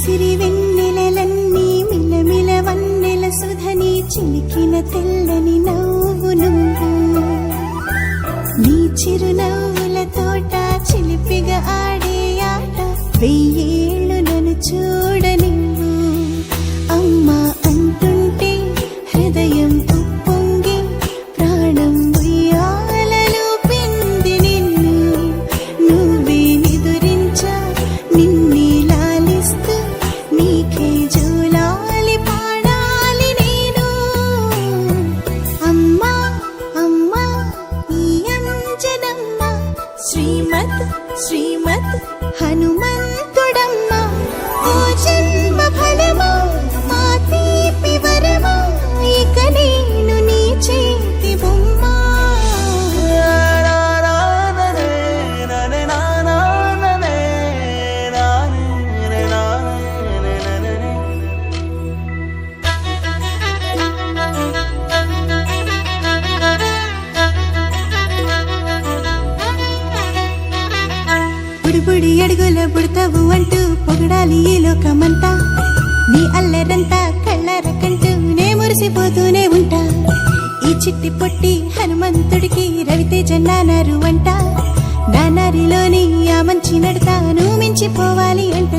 సిరి వెన్నెలలన్నీ మిలమిల వన్నెల సుధని చిలికిన తెల్లని నవ్వు నువ్వు నీ చిరునవ్వుల తోట చిలిపిగా ఆడే ఆట వెయ్యేళ్ళు నన్ను చూడనివ్వు అమ్మా అంటుంటే హృదయం ఉప్పొంగి ప్రాణం ఉయ్యాలలో పింది నిన్ను నువ్వే నిదురించా నిన్నే లాలిస్తూ నీకే జోలాలి పాడాలి నేను అమ్మా అమ్మా ఈ అంజనమ్మ శ్రీమత్ శ్రీమత్ హనుమంతుడమ్మ ఓ జన్మ ఫలమా మా తీపి వరమా ఇక నేను నీ చేతి బొమ్మ బుడి అడుగుల బుడతావు అంటూ పొగడాలి ఈ లోకమంతా నీ అల్లరంతా కళ్ళరకంటూ నే మురిసిపోతూనే ఉంటా ఈ చిట్టి పొట్టి హనుమంతుడికి రవితేజ నానారు అంట నానారిలోని ఆ మంచి నడతా నువ్వు మించిపోవాలి అంట